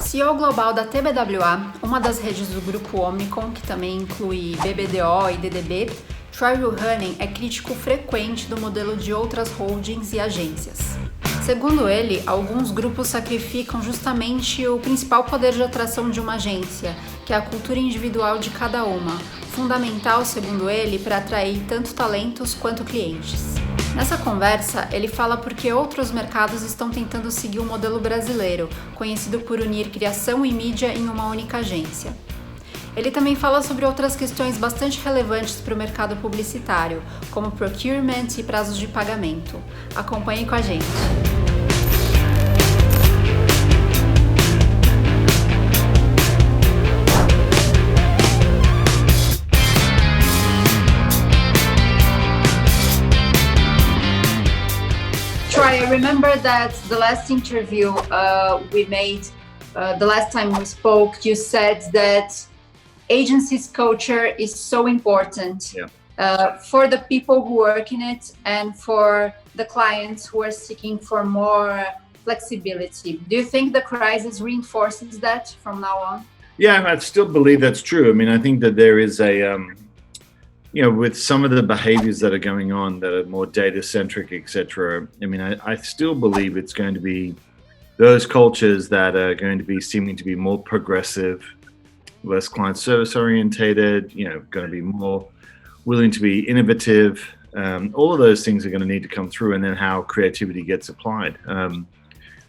CEO global da TBWA, uma das redes do grupo Omnicom, que também inclui BBDO e DDB, Troy Ruhanen é crítico frequente do modelo de outras holdings e agências. Segundo ele, alguns grupos sacrificam justamente o principal poder de atração de uma agência, que é a cultura individual de cada uma, fundamental, segundo ele, para atrair tanto talentos quanto clientes. Nessa conversa, ele fala porque outros mercados estão tentando seguir o modelo brasileiro, conhecido por unir criação e mídia em uma única agência. Ele também fala sobre outras questões bastante relevantes para o mercado publicitário, como procurement e prazos de pagamento. Acompanhe com a gente! Troy, I remember that the last interview we made, the last time we spoke, you said that agency's culture is so important for the people who work in it and for the clients who are seeking for more flexibility. Do you think the crisis reinforces that from now on? Yeah, I still believe that's true. I mean, I think that there is a, with some of the behaviors that are going on that are more data-centric, etc. I mean, I still believe it's going to be those cultures that are going to be seeming to be more progressive, less client service orientated, going to be more willing to be innovative. All of those things are going to need to come through, and then how creativity gets applied.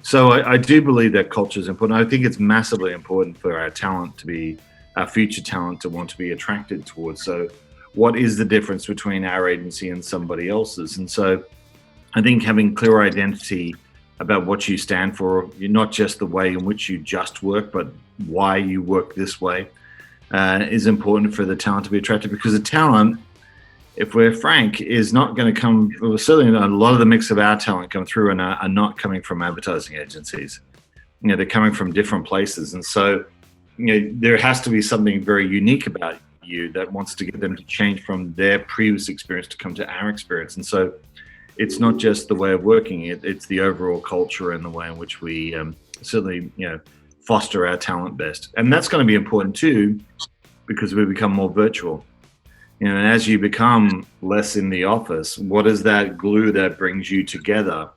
So I do believe that culture is important. I think it's massively important for our talent to be, our future talent to want to be attracted towards. So what is the difference between our agency and somebody else's? And so I think having clear identity about what you stand for, not just the way in which you just work, but why you work this way, is important for the talent to be attracted, because the talent, if we're frank, is not going to come, well, certainly a lot of the mix of our talent come through and are not coming from advertising agencies. They're coming from different places. And so, there has to be something very unique about you that wants to get them to change from their previous experience to come to our experience. And so it's not just the way of working, it's the overall culture and the way in which we certainly, foster our talent best. And that's going to be important too, because we become more virtual. And as you become less in the office, what is that glue that brings you together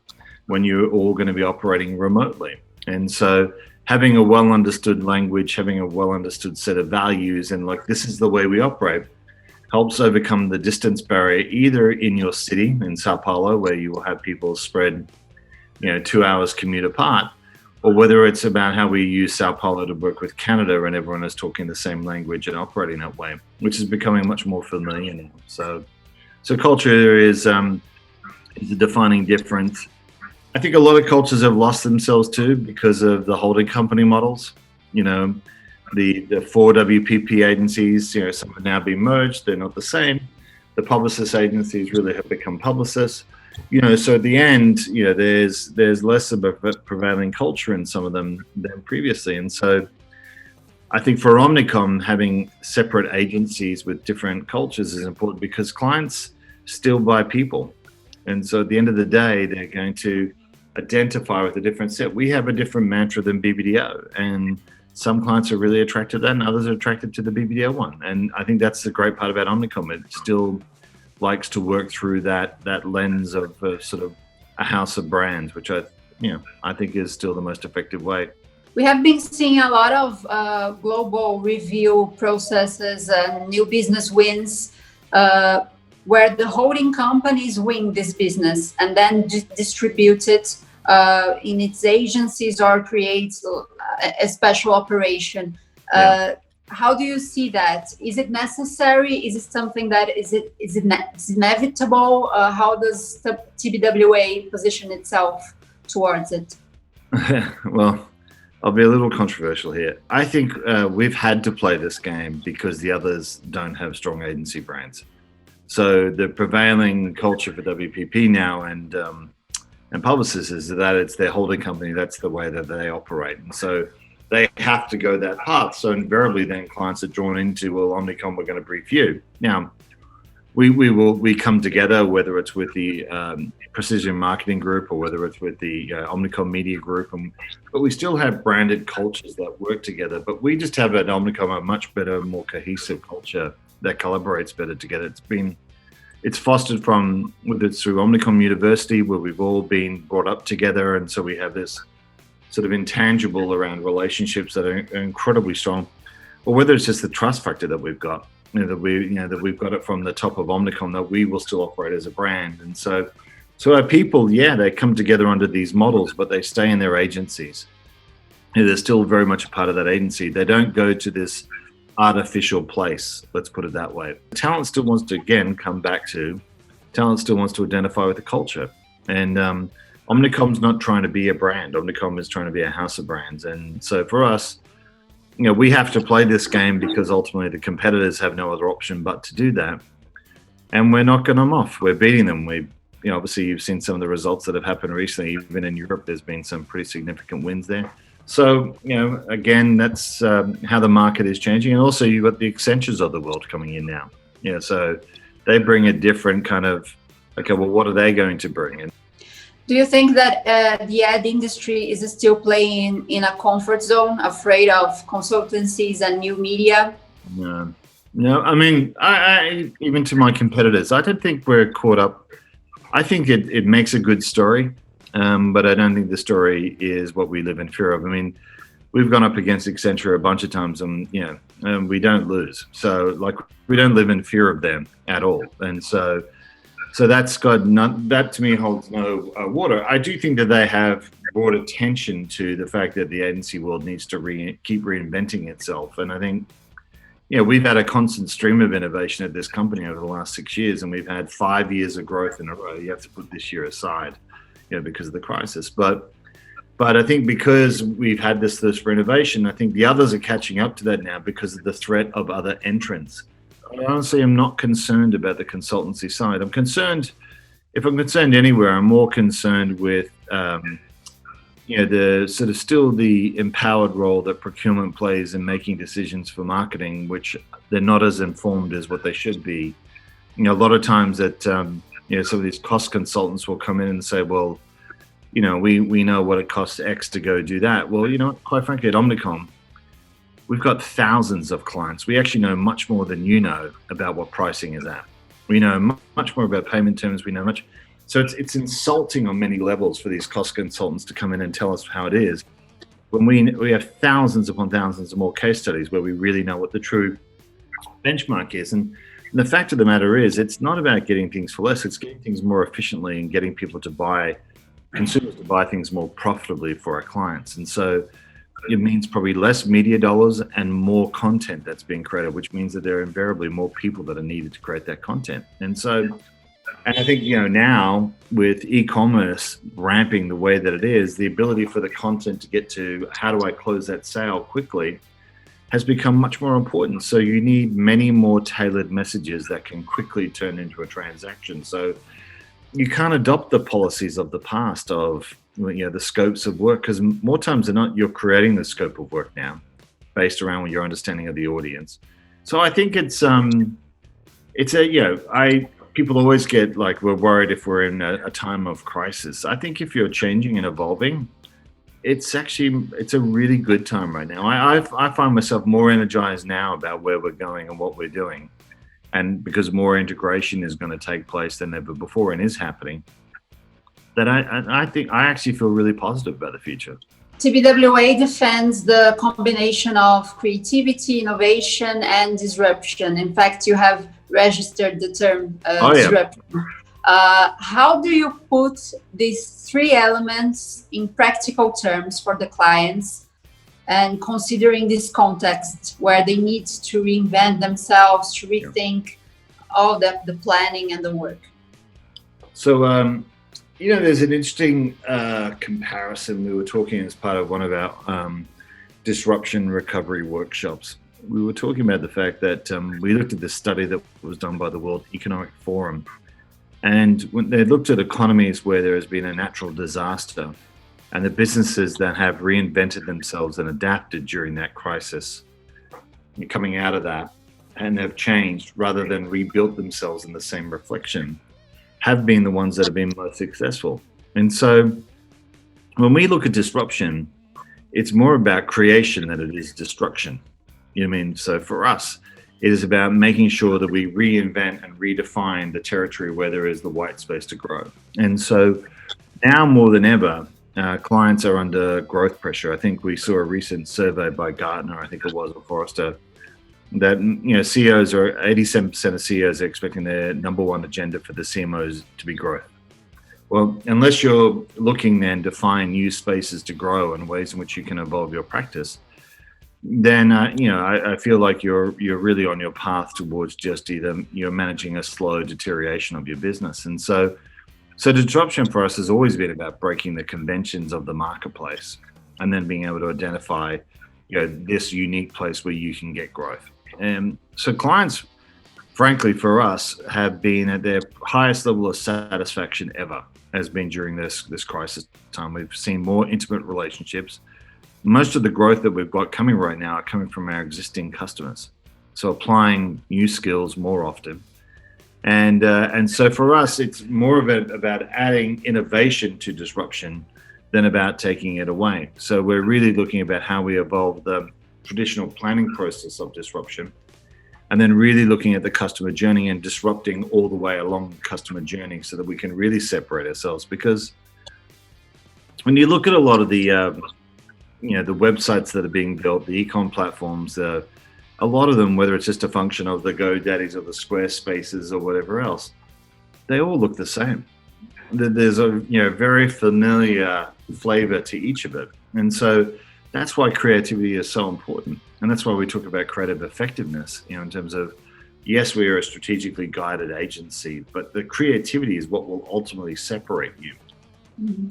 when you're all going to be operating remotely? And so having a well understood language, having a well understood set of values, and this is the way we operate, helps overcome the distance barrier, either in your city, in Sao Paulo, where you will have people spread, 2 hours commute apart, or whether it's about how we use Sao Paulo to work with Canada and everyone is talking the same language and operating that way, which is becoming much more familiar now. So culture is a defining difference. I think a lot of cultures have lost themselves too because of the holding company models. The four WPP agencies, some have now been merged. They're not the same. The publicist agencies really have become publicists. So at the end, there's less of a prevailing culture in some of them than previously. And so I think for Omnicom, having separate agencies with different cultures is important, because clients still buy people. And so at the end of the day, they're going to identify with a different set. We have a different mantra than BBDO, and some clients are really attracted to that and others are attracted to the BBDO one. And I think that's the great part about Omnicom. It still likes to work through that lens of sort of a house of brands, which I think is still the most effective way. We have been seeing a lot of global review processes and new business wins, where the holding companies win this business and then distribute it in its agencies or create a special operation. How do you see that? Is it necessary? Is it something that is inevitable? How does the TBWA position itself towards it? Well, I'll be a little controversial here. I think we've had to play this game because the others don't have strong agency brands. So the prevailing culture for WPP now and Publicis is that it's their holding company. That's the way that they operate. And so they have to go that path. So invariably then clients are drawn into, well, Omnicom, we're going to brief you. Now, we come together, whether it's with the precision marketing group or whether it's with the Omnicom media group, but we still have branded cultures that work together. But we just have at Omnicom a much better, more cohesive culture that collaborates better together. It's fostered from, whether it's through Omnicom University, where we've all been brought up together, and so we have this sort of intangible around relationships that are incredibly strong, or whether it's just the trust factor that we've got. That we've got it from the top of Omnicom, that we will still operate as a brand. And so our people, they come together under these models, but they stay in their agencies. They're still very much a part of that agency. They don't go to this artificial place, let's put it that way. Talent still wants to, again, talent still wants to identify with the culture. And Omnicom's not trying to be a brand. Omnicom is trying to be a house of brands. And so for us, we have to play this game because ultimately the competitors have no other option but to do that. And we're knocking them off. We're beating them. Obviously you've seen some of the results that have happened recently. Even in Europe, there's been some pretty significant wins there. So, again, that's how the market is changing. And also you've got the Accentures of the world coming in now. So they bring a different kind of, okay, well, what are they going to bring? And do you think that the ad industry is still playing in a comfort zone, afraid of consultancies and new media? No. I mean, I even to my competitors, I don't think we're caught up. I think it makes a good story, but I don't think the story is what we live in fear of. I mean, we've gone up against Accenture a bunch of times, and we don't lose. So, we don't live in fear of them at all, and so that's got that to me holds no water. I do think that they have brought attention to the fact that the agency world needs to keep reinventing itself. And I think, we've had a constant stream of innovation at this company over the last 6 years, and we've had 5 years of growth in a row. You have to put this year aside, because of the crisis. But I think because we've had this thirst for innovation, I think the others are catching up to that now because of the threat of other entrants. Honestly, I'm not concerned about the consultancy side. If I'm concerned anywhere, I'm more concerned with, the sort of still the empowered role that procurement plays in making decisions for marketing, which they're not as informed as what they should be. A lot of times that, some of these cost consultants will come in and say, well, we know what it costs X to go do that. Well, quite frankly, at Omnicom, we've got thousands of clients. We actually know much more than you know about what pricing is at. We know much more about payment terms. We know much. So it's insulting on many levels for these cost consultants to come in and tell us how it is, when we have thousands upon thousands of more case studies where we really know what the true benchmark is. And the fact of the matter is, it's not about getting things for less. It's getting things more efficiently and getting people to consumers to buy things more profitably for our clients. And so it means probably less media dollars and more content that's being created, which means that there are invariably more people that are needed to create that content. And I think, now with e-commerce ramping the way that it is, the ability for the content to get to how do I close that sale quickly has become much more important. So you need many more tailored messages that can quickly turn into a transaction. So you can't adopt the policies of the past of, the scopes of work, because more times than not, you're creating the scope of work now based around your understanding of the audience. So I think people always get we're worried if we're in a time of crisis. I think if you're changing and evolving, it's a really good time right now. I find myself more energized now about where we're going and what we're doing. And because more integration is going to take place than ever before and is happening, that I think I actually feel really positive about the future. TBWA defends the combination of creativity, innovation, and disruption. In fact, you have registered the term disruption. How do you put these three elements in practical terms for the clients, and considering this context where they need to reinvent themselves, to rethink all the planning and the work? So, there's an interesting comparison. We were talking as part of one of our disruption recovery workshops. We were talking about the fact that we looked at this study that was done by the World Economic Forum. And when they looked at economies where there has been a natural disaster, and the businesses that have reinvented themselves and adapted during that crisis, coming out of that, and have changed rather than rebuilt themselves in the same reflection have been the ones that have been most successful. And so when we look at disruption, it's more about creation than it is destruction. You know what I mean? So for us, it is about making sure that we reinvent and redefine the territory where there is the white space to grow. And so now more than ever, clients are under growth pressure. I think we saw a recent survey by Gartner, I think it was, or Forrester, that CEOs are 87% of CEOs are expecting their number one agenda for the CMOs to be growth. Well, unless you're looking then to find new spaces to grow and ways in which you can evolve your practice, then I feel like you're really on your path towards just either you're managing a slow deterioration of your business. And so disruption for us has always been about breaking the conventions of the marketplace and then being able to identify this unique place where you can get growth. And so clients, frankly, for us, have been at their highest level of satisfaction ever, has been during this crisis time. We've seen more intimate relationships. Most of the growth that we've got coming right now are coming from our existing customers. So applying new skills more often. And so for us, it's more about adding innovation to disruption than about taking it away. So we're really looking about how we evolve the traditional planning process of disruption, and then really looking at the customer journey and disrupting all the way along the customer journey so that we can really separate ourselves. Because when you look at a lot of the the websites that are being built, the e-com platforms, a lot of them, whether it's just a function of the GoDaddies or the Squarespaces or whatever else, they all look the same. There's a very familiar flavor to each of it. And so that's why creativity is so important. And that's why we talk about creative effectiveness, in terms of, yes, we are a strategically guided agency, but the creativity is what will ultimately separate you. Mm-hmm.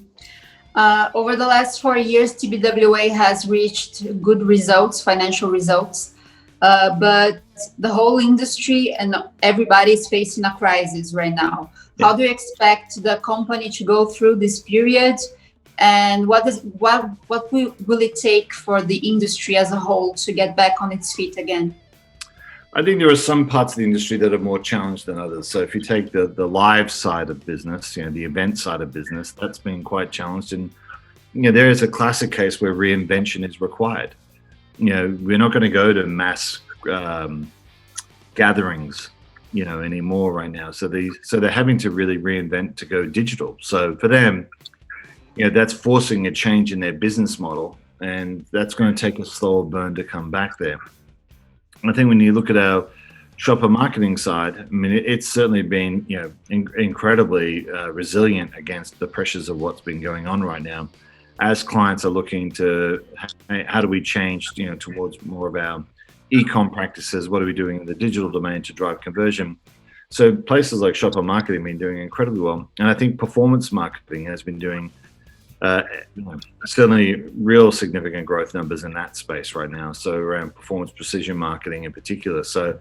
Over the last 4 years, TBWA has reached good results, financial results, but the whole industry and everybody is facing a crisis right now. Yeah. How do you expect the company to go through this period? And what will it take for the industry as a whole to get back on its feet again? I think there are some parts of the industry that are more challenged than others. So if you take the live side of business, the event side of business, that's been quite challenged. And there is a classic case where reinvention is required. We're not going to go to mass gatherings, anymore right now. So they're having to really reinvent to go digital. So for them, that's forcing a change in their business model, and that's going to take a slower burn to come back there. I think when you look at our shopper marketing side, I mean, it's certainly been, incredibly resilient against the pressures of what's been going on right now. As clients are looking to, how do we change, towards more of our e-com practices? What are we doing in the digital domain to drive conversion? So places like shopper marketing have been doing incredibly well. And I think performance marketing has been doing certainly real significant growth numbers in that space right now. So around performance precision marketing in particular. So,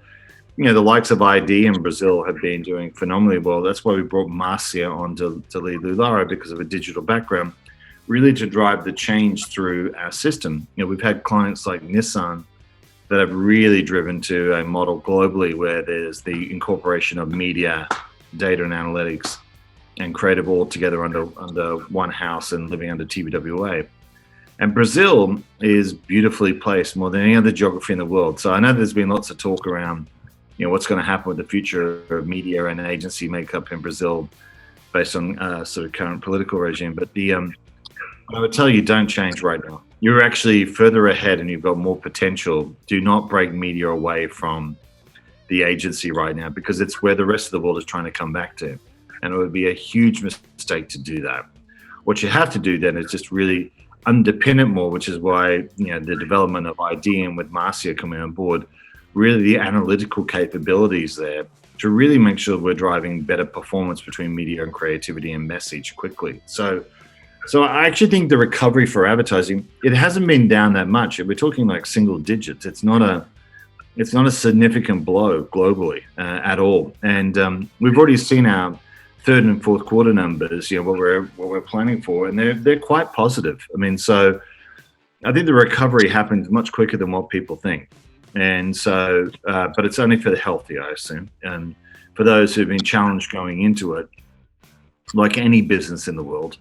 the likes of ID in Brazil have been doing phenomenally well. That's why we brought Marcia on to lead Lulara, because of a digital background, really to drive the change through our system. We've had clients like Nissan that have really driven to a model globally where there's the incorporation of media, data and analytics, and creative all together under one house and living under TBWA. And Brazil is beautifully placed more than any other geography in the world. So I know there's been lots of talk around, what's going to happen with the future of media and agency makeup in Brazil based on sort of current political regime. But I would tell you, don't change right now. You're actually further ahead and you've got more potential. Do not break media away from the agency right now, because it's where the rest of the world is trying to come back to. And it would be a huge mistake to do that. What you have to do then is just really underpin it more, which is why the development of ID and with Marcia coming on board, really the analytical capabilities there to really make sure we're driving better performance between media and creativity and message quickly. So I actually think the recovery for advertising, it hasn't been down that much. We're talking like single digits. It's not a significant blow globally at all. And we've already seen our third and fourth quarter numbers, what we're planning for, and they're quite positive. I mean, so I think the recovery happens much quicker than what people think. And so, but it's only for the healthy, I assume. And for those who've been challenged going into it, like any business in the world,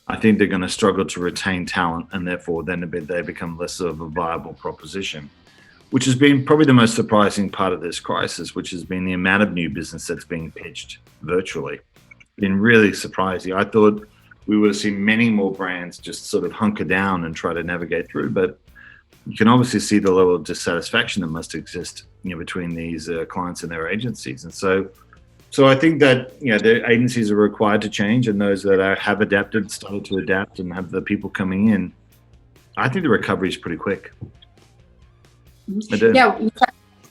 I think they're going to struggle to retain talent, and therefore then they become less of a viable proposition, which has been probably the most surprising part of this crisis, which has been the amount of new business that's being pitched virtually. Been really surprising. I thought we would have seen many more brands just sort of hunker down and try to navigate through, but you can obviously see the level of dissatisfaction that must exist, between these clients and their agencies. And so I think that, the agencies are required to change, and those that have adapted, started to adapt and have the people coming in, I think the recovery is pretty quick. Yeah,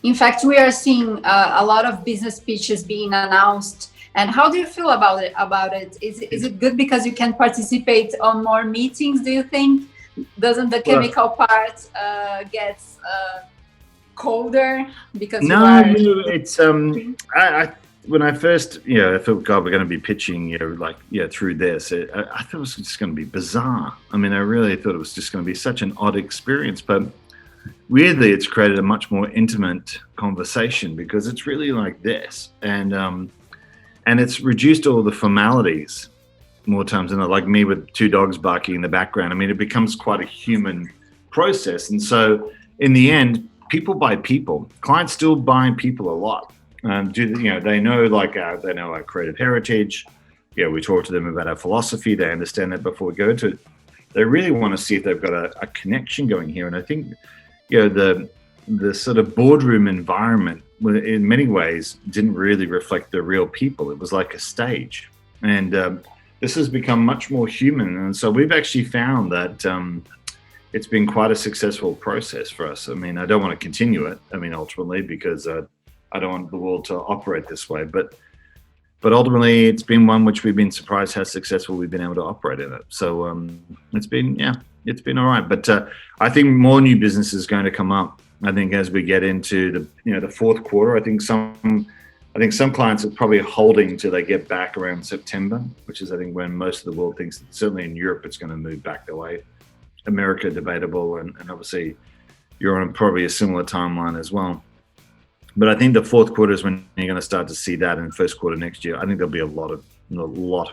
in fact, we are seeing a lot of business pitches being announced. And how do you feel about it? Is it good because you can participate on more meetings, do you think? Doesn't the chemical part gets colder because it's when I first, I thought, God, we're going to be pitching, through this. I thought it was just going to be bizarre. I mean, I really thought it was just going to be such an odd experience. But weirdly, it's created a much more intimate conversation because it's really like this, and it's reduced all the formalities more times than not, like me with two dogs barking in the background. I mean, it becomes quite a human process, and so in the end, people buy people. Clients still buy people a lot. They know our creative heritage. We talk to them about our philosophy. They understand that before we go into it. They really want to see if they've got a connection going here. And I think, the sort of boardroom environment, in many ways, didn't really reflect the real people. It was like a stage, and this has become much more human. And so we've actually found that it's been quite a successful process for us. I mean, I don't want to continue it. I mean, ultimately, because I don't want the world to operate this way, but ultimately it's been one which we've been surprised how successful we've been able to operate in it. So it's been all right. But I think more new business is going to come up. I think as we get into the fourth quarter, I think some clients are probably holding till they get back around September, which is I think when most of the world thinks that certainly in Europe it's going to move back their way. America debatable, and obviously you're on probably a similar timeline as well. But I think the fourth quarter is when you're going to start to see that, in the first quarter next year. I think there'll be a lot of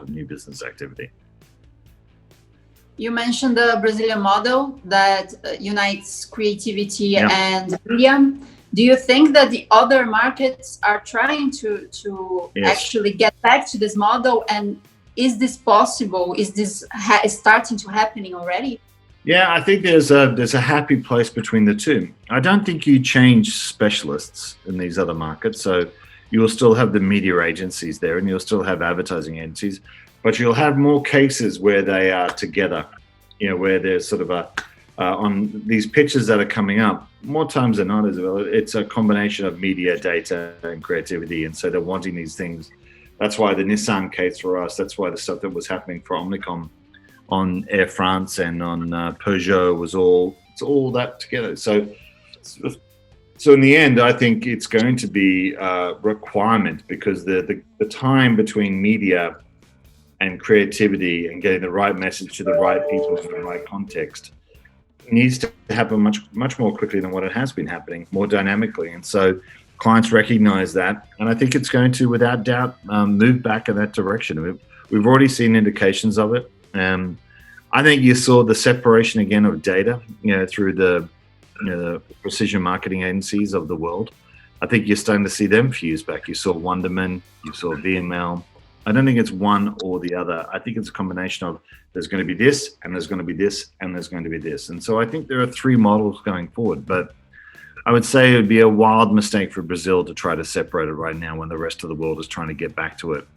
new business activity. You mentioned the Brazilian model that unites creativity and media. Do you think that the other markets are trying to actually get back to this model? And is this possible? Is this starting to happening already? Yeah, I think there's a happy place between the two. I don't think you change specialists in these other markets. So you will still have the media agencies there, and you'll still have advertising agencies, but you'll have more cases where they are together, where there's sort of on these pitches that are coming up, more times than not, it's a combination of media, data, and creativity. And so they're wanting these things. That's why the Nissan case for us, that's why the stuff that was happening for Omnicom on Air France and on Peugeot it's all that together. So in the end, I think it's going to be a requirement, because the time between media and creativity and getting the right message to the right people in the right context needs to happen much more quickly than what it has been happening, more dynamically. And so clients recognize that, and I think it's going to, without doubt, move back in that direction. We've already seen indications of it. I think you saw the separation again of data, through the precision marketing agencies of the world. I think you're starting to see them fuse back. You saw Wonderman, you saw VML. I don't think it's one or the other. I think it's a combination of there's going to be this, and there's going to be this, and there's going to be this. And so I think there are three models going forward. But I would say it would be a wild mistake for Brazil to try to separate it right now when the rest of the world is trying to get back to it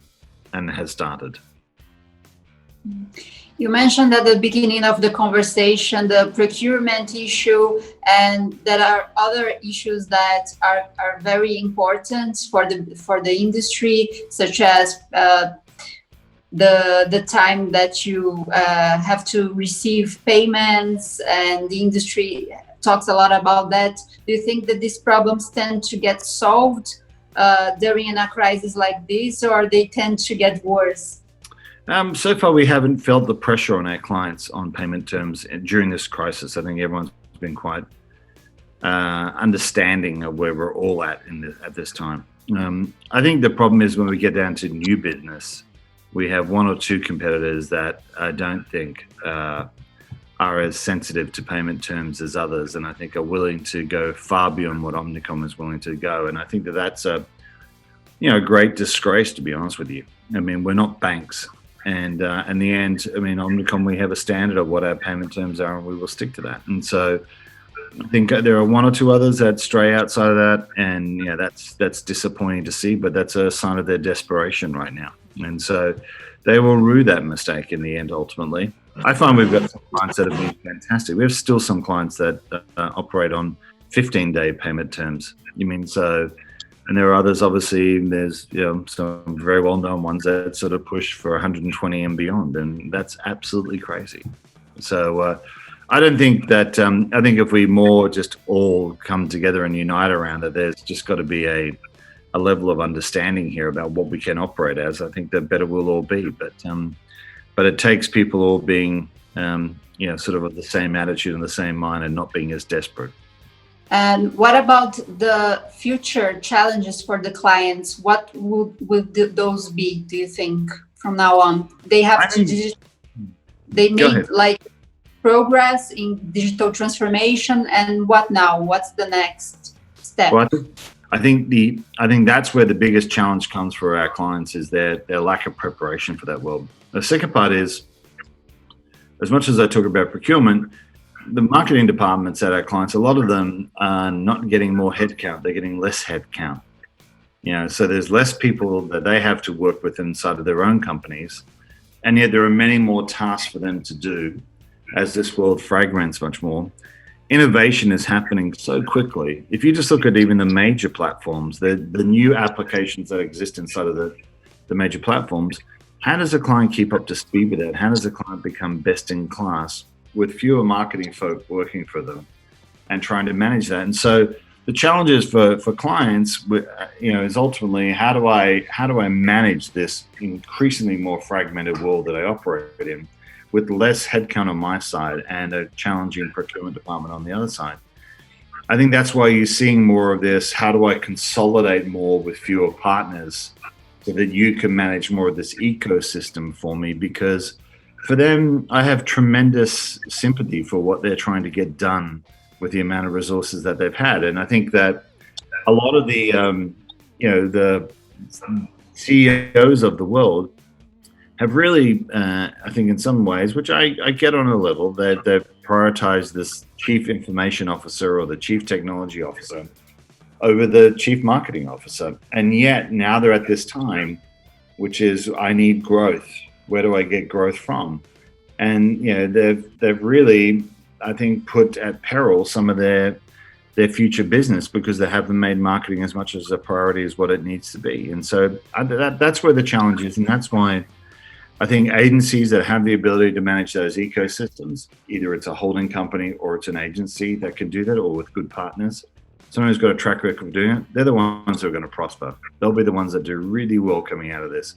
and has started. You mentioned at the beginning of the conversation the procurement issue, and there are other issues that are very important for the industry, such as the time that you have to receive payments, and the industry talks a lot about that. Do you think that these problems tend to get solved during a crisis like this, or they tend to get worse? So far, we haven't felt the pressure on our clients on payment terms during this crisis. I think everyone's been quite understanding of where we're all at at this time. I think the problem is when we get down to new business, we have one or two competitors that I don't think are as sensitive to payment terms as others, and I think are willing to go far beyond what Omnicom is willing to go. And I think that that's a great disgrace, to be honest with you. I mean, we're not banks, and in the end, I mean, Omnicom, we have a standard of what our payment terms are, and we will stick to that. And so I think there are one or two others that stray outside of that, and that's disappointing to see, but that's a sign of their desperation right now. And so they will rue that mistake in the end, ultimately. I find we've got some clients that have been fantastic. We have still some clients that operate on 15-day payment terms. And there are others, obviously, there's some very well-known ones that sort of push for 120 and beyond, and that's absolutely crazy. So I don't think that, I think if we more just all come together and unite around it, there's just got to be a level of understanding here about what we can operate as. I think the better we'll all be. But it takes people all being, sort of the same attitude and the same mind and not being as desperate. And what about the future challenges for the clients? What would those be, do you think, from now on? They have they made like progress in digital transformation, and what now? What's the next step? Well, I think that's where the biggest challenge comes for our clients is their lack of preparation for that world. The second part is, as much as I talk about procurement, the marketing departments at our clients, a lot of them are not getting more headcount, they're getting less headcount. So there's less people that they have to work with inside of their own companies, and yet there are many more tasks for them to do as this world fragments much more. Innovation is happening so quickly. If you just look at even the major platforms, the new applications that exist inside of the major platforms, how does a client keep up to speed with that? How does a client become best in class with fewer marketing folk working for them and trying to manage that? And so the challenges for clients, is ultimately how do I manage this increasingly more fragmented world that I operate in, with less headcount on my side and a challenging procurement department on the other side? I think that's why you're seeing more of this. How do I consolidate more with fewer partners so that you can manage more of this ecosystem for me? Because for them, I have tremendous sympathy for what they're trying to get done with the amount of resources that they've had. And I think that a lot of the, the CEOs of the world have really, I think in some ways, which I get on a level, that they've prioritized this chief information officer or the chief technology officer over the chief marketing officer. And yet now they're at this time, which is, I need growth. Where do I get growth from? And they've really, I think, put at peril some of their future business because they haven't made marketing as much as a priority as what it needs to be. And so that's where the challenge is, and that's why I think agencies that have the ability to manage those ecosystems, either it's a holding company or it's an agency that can do that, or with good partners, someone who's got a track record of doing it, they're the ones who are going to prosper. They'll be the ones that do really well coming out of this.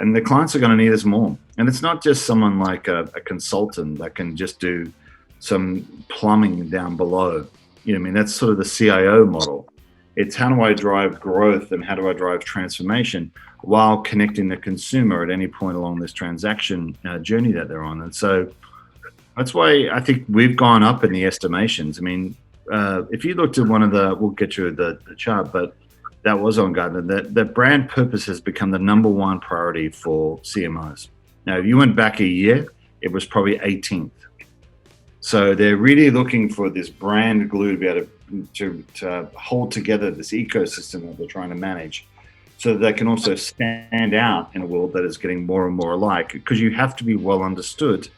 And the clients are going to need us more. And it's not just someone like a consultant that can just do some plumbing down below. That's sort of the CIO model. It's how do I drive growth and how do I drive transformation while connecting the consumer at any point along this transaction journey that they're on. And so that's why I think we've gone up in the estimations. If you looked at one of we'll get you the chart, but that was on Gartner, that brand purpose has become the number one priority for CMOs. Now, if you went back a year, it was probably 18th. So they're really looking for this brand glue to be able to hold together this ecosystem that they're trying to manage, so that they can also stand out in a world that is getting more and more alike, because you have to be well understood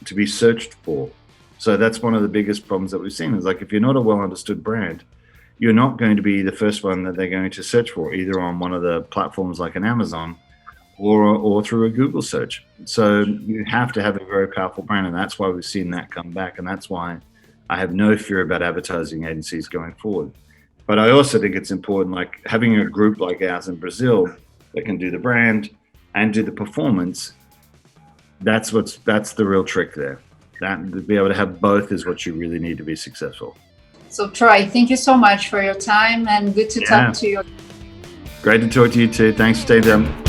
to be searched for. So that's one of the biggest problems that we've seen, is like, if you're not a well understood brand, you're not going to be the first one that they're going to search for, either on one of the platforms like an Amazon or through a Google search. So you have to have a very powerful brand, and that's why we've seen that come back, and that's why I have no fear about advertising agencies going forward. But I also think it's important, like having a group like ours in Brazil that can do the brand and do the performance. That's the real trick there. That to be able to have both is what you really need to be successful. So Troy, thank you so much for your time and good to talk to you. Great to talk to you too. Thanks for staying there.